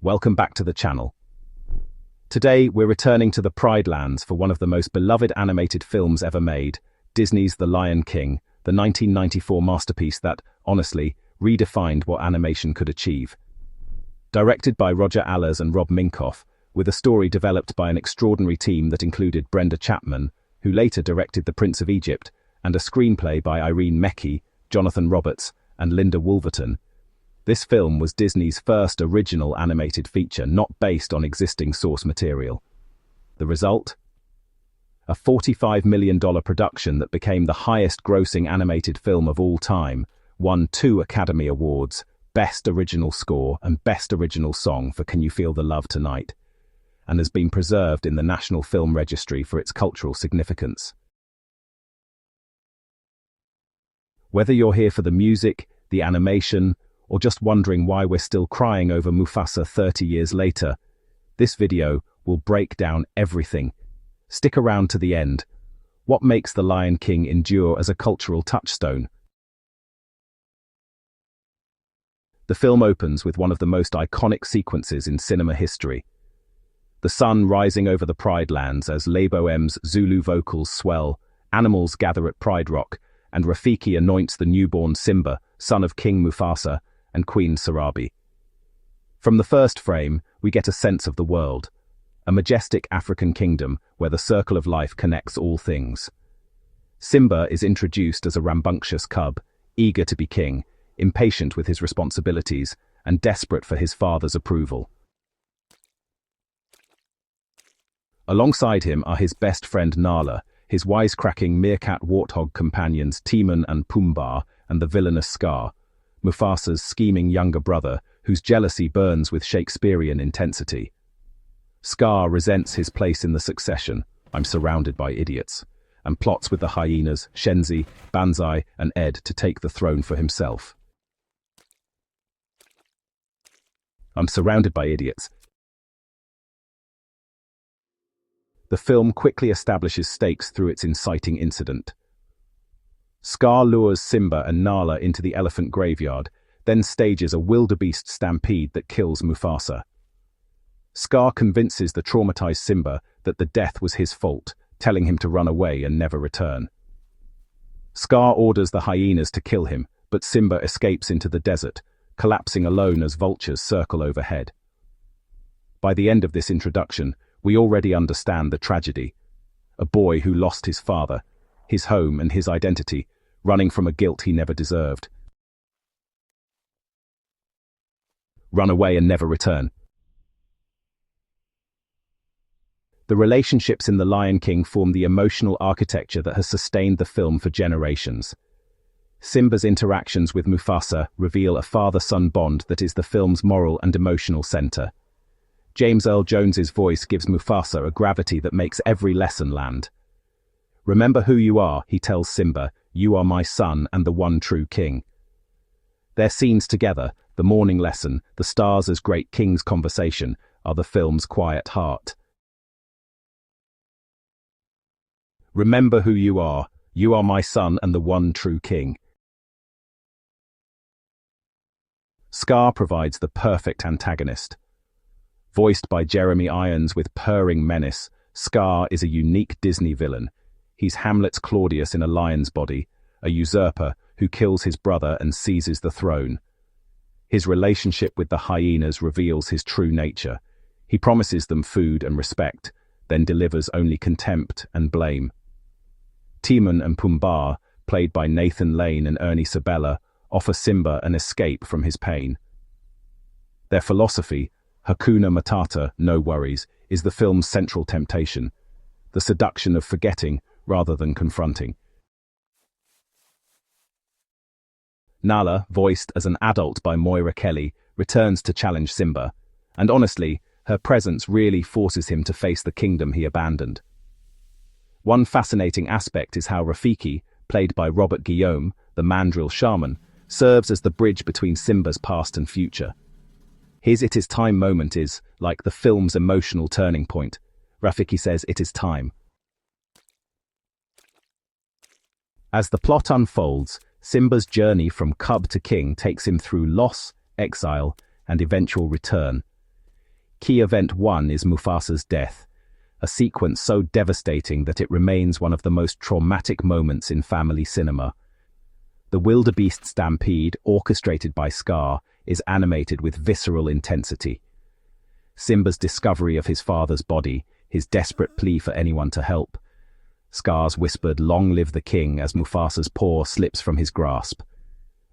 welcome back to the channel. Today, we're returning to the Pride Lands for one of the most beloved animated films ever made, Disney's The Lion King, the 1994 masterpiece that, honestly, redefined what animation could achieve. Directed by Roger Allers and Rob Minkoff, with a story developed by an extraordinary team that included Brenda Chapman, who later directed The Prince of Egypt, and a screenplay by Irene Mecchi, Jonathan Roberts, and Linda Woolverton. This film was Disney's first original animated feature not based on existing source material. The result? A $45 million production that became the highest-grossing animated film of all time, won 2 Academy Awards, Best Original Score and Best Original Song for Can You Feel the Love Tonight, and has been preserved in the National Film Registry for its cultural significance. Whether you're here for the music, the animation, or just wondering why we're still crying over Mufasa 30 years later, this video will break down everything. Stick around to the end. What makes The Lion King endure as a cultural touchstone? The film opens with one of the most iconic sequences in cinema history. The sun rising over the Pride Lands as Lebo M's Zulu vocals swell, animals gather at Pride Rock, and Rafiki anoints the newborn Simba, son of King Mufasa and Queen Sarabi. From the first frame, we get a sense of the world, a majestic African kingdom where the circle of life connects all things. Simba is introduced as a rambunctious cub, eager to be king, impatient with his responsibilities, and desperate for his father's approval. Alongside him are his best friend Nala, his wisecracking meerkat warthog companions Timon and Pumbaa, and the villainous Scar, Mufasa's scheming younger brother, whose jealousy burns with Shakespearean intensity. Scar resents his place in the succession, I'm surrounded by idiots, and plots with the hyenas, Shenzi, Banzai, and Ed to take the throne for himself. I'm surrounded by idiots. The film quickly establishes stakes through its inciting incident. Scar lures Simba and Nala into the elephant graveyard, then stages a wildebeest stampede that kills Mufasa. Scar convinces the traumatized Simba that the death was his fault, telling him to run away and never return. Scar orders the hyenas to kill him, but Simba escapes into the desert, collapsing alone as vultures circle overhead. By the end of this introduction, we already understand the tragedy. A boy who lost his father, his home and his identity, running from a guilt he never deserved. Run away and never return. The relationships in The Lion King form the emotional architecture that has sustained the film for generations. Simba's interactions with Mufasa reveal a father-son bond that is the film's moral and emotional center. James Earl Jones's voice gives Mufasa a gravity that makes every lesson land. Remember who you are, he tells Simba, you are my son and the one true king. Their scenes together, the morning lesson, the stars as great kings conversation, are the film's quiet heart. Remember who you are my son and the one true king. Scar provides the perfect antagonist. Voiced by Jeremy Irons with purring menace, Scar is a unique Disney villain. He's Hamlet's Claudius in a lion's body, a usurper who kills his brother and seizes the throne. His relationship with the hyenas reveals his true nature. He promises them food and respect, then delivers only contempt and blame. Timon and Pumbaa, played by Nathan Lane and Ernie Sabella, offer Simba an escape from his pain. Their philosophy, Hakuna Matata, no worries, is the film's central temptation, the seduction of forgetting rather than confronting. Nala, voiced as an adult by Moira Kelly, returns to challenge Simba, and honestly, her presence really forces him to face the kingdom he abandoned. One fascinating aspect is how Rafiki, played by Robert Guillaume, the mandrill shaman, serves as the bridge between Simba's past and future. His "it is time" moment is, like the film's emotional turning point. Rafiki says it is time. As the plot unfolds, Simba's journey from cub to king takes him through loss, exile, and eventual return. Key event 1 is Mufasa's death, a sequence so devastating that it remains one of the most traumatic moments in family cinema. The wildebeest stampede, orchestrated by Scar, is animated with visceral intensity. Simba's discovery of his father's body, his desperate plea for anyone to help. Scar's whispered, "Long live the king," as Mufasa's paw slips from his grasp.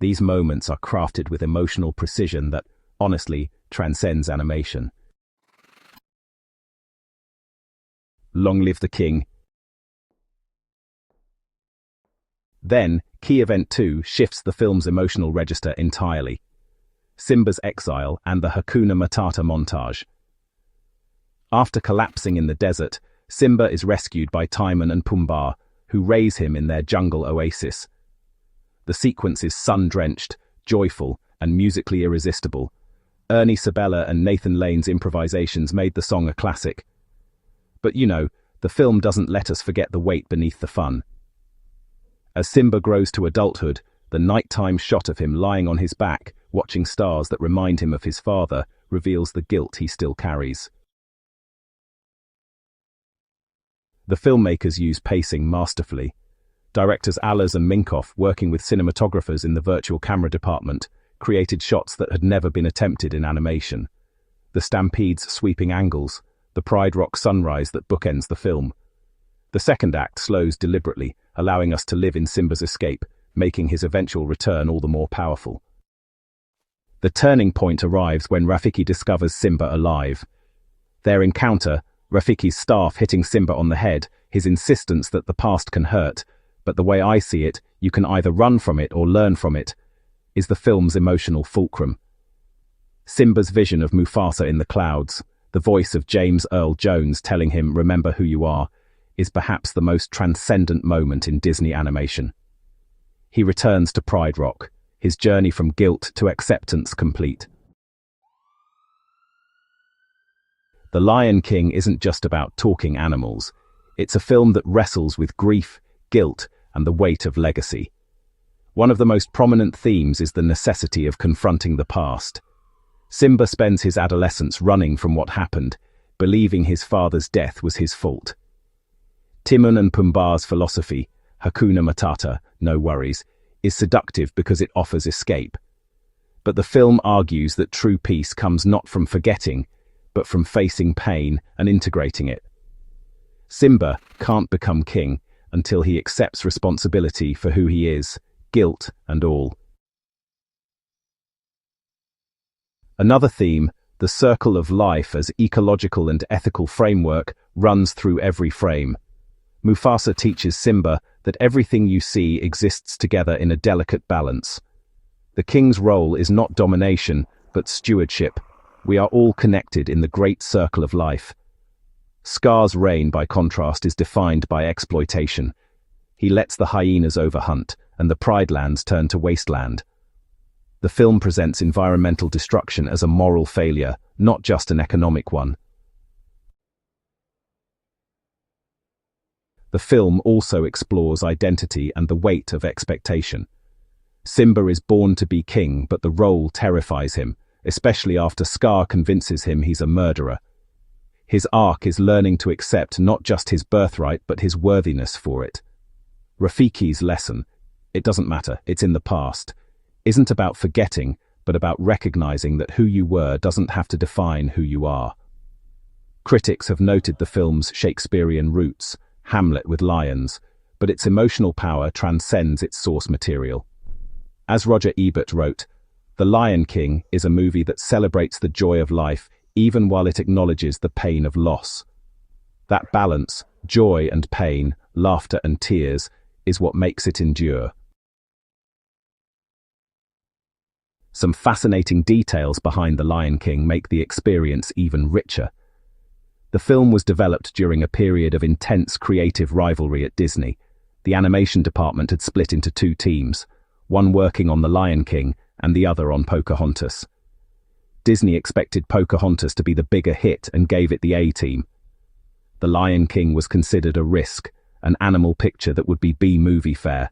These moments are crafted with emotional precision that, honestly, transcends animation. Long live the king. Then, key event 2 shifts the film's emotional register entirely. Simba's exile and the Hakuna Matata montage. After collapsing in the desert, Simba is rescued by Timon and Pumbaa, who raise him in their jungle oasis. The sequence is sun-drenched, joyful, and musically irresistible. Ernie Sabella and Nathan Lane's improvisations made the song a classic. But the film doesn't let us forget the weight beneath the fun. As Simba grows to adulthood, the nighttime shot of him lying on his back, watching stars that remind him of his father, reveals the guilt he still carries. The filmmakers use pacing masterfully. Directors Allers and Minkoff, working with cinematographers in the virtual camera department, created shots that had never been attempted in animation. The stampede's sweeping angles, the Pride Rock sunrise that bookends the film. The second act slows deliberately, allowing us to live in Simba's escape, making his eventual return all the more powerful. The turning point arrives when Rafiki discovers Simba alive. Their encounter, Rafiki's staff hitting Simba on the head, his insistence that the past can hurt, but the way I see it, you can either run from it or learn from it, is the film's emotional fulcrum. Simba's vision of Mufasa in the clouds, the voice of James Earl Jones telling him, "Remember who you are," is perhaps the most transcendent moment in Disney animation. He returns to Pride Rock, his journey from guilt to acceptance complete. The Lion King isn't just about talking animals. It's a film that wrestles with grief, guilt, and the weight of legacy. One of the most prominent themes is the necessity of confronting the past. Simba spends his adolescence running from what happened, believing his father's death was his fault. Timon and Pumbaa's philosophy, Hakuna Matata, no worries, is seductive because it offers escape. But the film argues that true peace comes not from forgetting, but from facing pain and integrating it. Simba can't become king until he accepts responsibility for who he is, guilt and all. Another theme, the circle of life as ecological and ethical framework, runs through every frame. Mufasa teaches Simba that everything you see exists together in a delicate balance. The king's role is not domination, but stewardship. We are all connected in the great circle of life. Scar's reign, by contrast, is defined by exploitation. He lets the hyenas overhunt, and the Pride Lands turn to wasteland. The film presents environmental destruction as a moral failure, not just an economic one. The film also explores identity and the weight of expectation. Simba is born to be king, but the role terrifies him, especially after Scar convinces him he's a murderer. His arc is learning to accept not just his birthright, but his worthiness for it. Rafiki's lesson, "It doesn't matter, it's in the past," isn't about forgetting, but about recognizing that who you were doesn't have to define who you are. Critics have noted the film's Shakespearean roots, Hamlet with lions, but its emotional power transcends its source material. As Roger Ebert wrote, "The Lion King is a movie that celebrates the joy of life even while it acknowledges the pain of loss." That balance, joy and pain, laughter and tears, is what makes it endure. Some fascinating details behind The Lion King make the experience even richer. The film was developed during a period of intense creative rivalry at Disney. The animation department had split into two teams, one working on The Lion King and the other on Pocahontas. Disney expected Pocahontas to be the bigger hit and gave it the A-team. The Lion King was considered a risk, an animal picture that would be B-movie fare.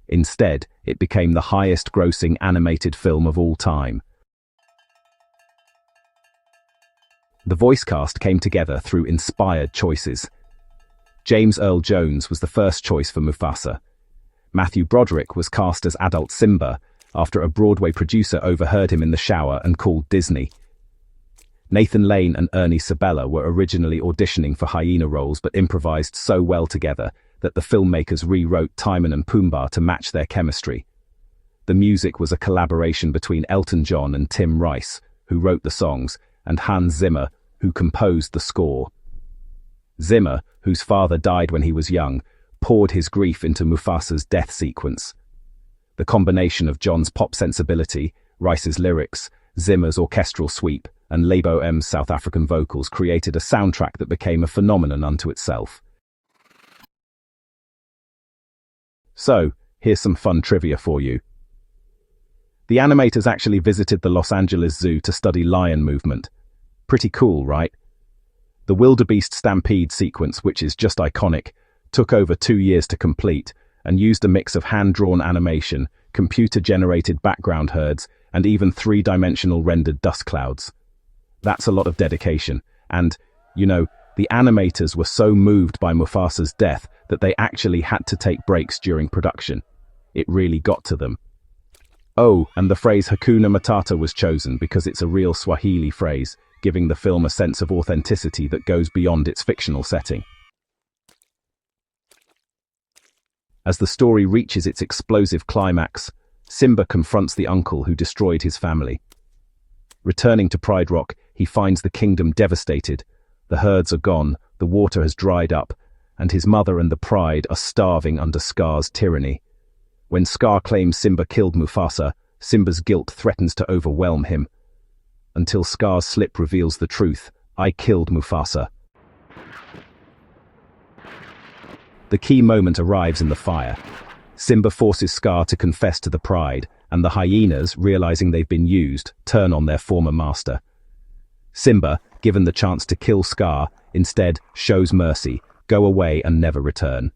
Instead, it became the highest-grossing animated film of all time. The voice cast came together through inspired choices. James Earl Jones was the first choice for Mufasa. Matthew Broderick was cast as adult Simba after a Broadway producer overheard him in the shower and called Disney. Nathan Lane and Ernie Sabella were originally auditioning for hyena roles but improvised so well together that the filmmakers rewrote Timon and Pumbaa to match their chemistry. The music was a collaboration between Elton John and Tim Rice, who wrote the songs, and Hans Zimmer, who composed the score. Zimmer, whose father died when he was young, poured his grief into Mufasa's death sequence. The combination of John's pop sensibility, Rice's lyrics, Zimmer's orchestral sweep, and Lebo M's South African vocals created a soundtrack that became a phenomenon unto itself. So, here's some fun trivia for you. The animators actually visited the Los Angeles Zoo to study lion movement. Pretty cool, right? The wildebeest stampede sequence, which is just iconic, took over 2 years to complete and used a mix of hand-drawn animation, computer-generated background herds, and even 3-dimensional rendered dust clouds. That's a lot of dedication, and, the animators were so moved by Mufasa's death that they actually had to take breaks during production. It really got to them. Oh, and the phrase Hakuna Matata was chosen because it's a real Swahili phrase, giving the film a sense of authenticity that goes beyond its fictional setting. As the story reaches its explosive climax, Simba confronts the uncle who destroyed his family. Returning to Pride Rock, he finds the kingdom devastated. The herds are gone, the water has dried up, and his mother and the pride are starving under Scar's tyranny. When Scar claims Simba killed Mufasa, Simba's guilt threatens to overwhelm him. Until Scar's slip reveals the truth: "I killed Mufasa." The key moment arrives in the fire. Simba forces Scar to confess to the pride, and the hyenas, realizing they've been used, turn on their former master. Simba, given the chance to kill Scar, instead shows mercy, go away and never return.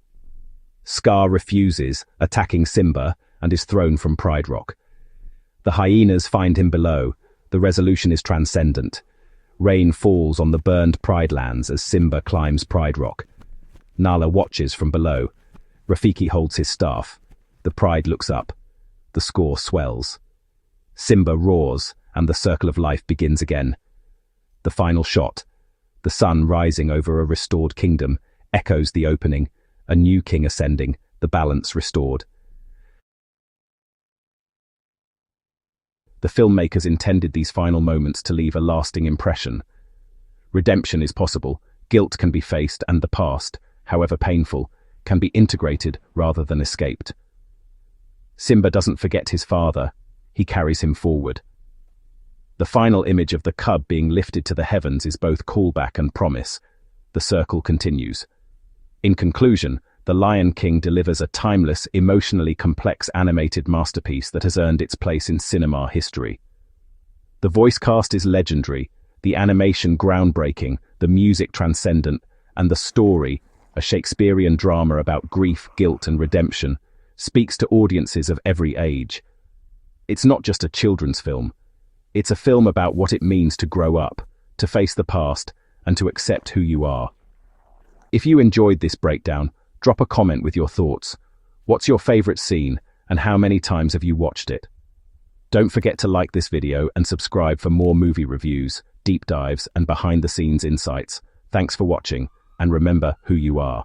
Scar refuses, attacking Simba, and is thrown from Pride Rock. The hyenas find him below. The resolution is transcendent. Rain falls on the burned Pride lands as Simba climbs Pride Rock. Nala watches from below. Rafiki holds his staff. The Pride looks up. The score swells. Simba roars, and the circle of life begins again. The final shot, the sun rising over a restored kingdom, echoes the opening, a new king ascending, the balance restored. The filmmakers intended these final moments to leave a lasting impression. Redemption is possible, guilt can be faced, and the past, however painful, can be integrated rather than escaped. Simba doesn't forget his father, he carries him forward. The final image of the cub being lifted to the heavens is both callback and promise. The circle continues. In conclusion, The Lion King delivers a timeless, emotionally complex animated masterpiece that has earned its place in cinema history. The voice cast is legendary, the animation groundbreaking, the music transcendent, and the story, a Shakespearean drama about grief, guilt, and redemption, speaks to audiences of every age. It's not just a children's film. It's a film about what it means to grow up, to face the past, and to accept who you are. If you enjoyed this breakdown, drop a comment with your thoughts. What's your favorite scene, and how many times have you watched it? Don't forget to like this video and subscribe for more movie reviews, deep dives, and behind-the-scenes insights. Thanks for watching, and remember who you are.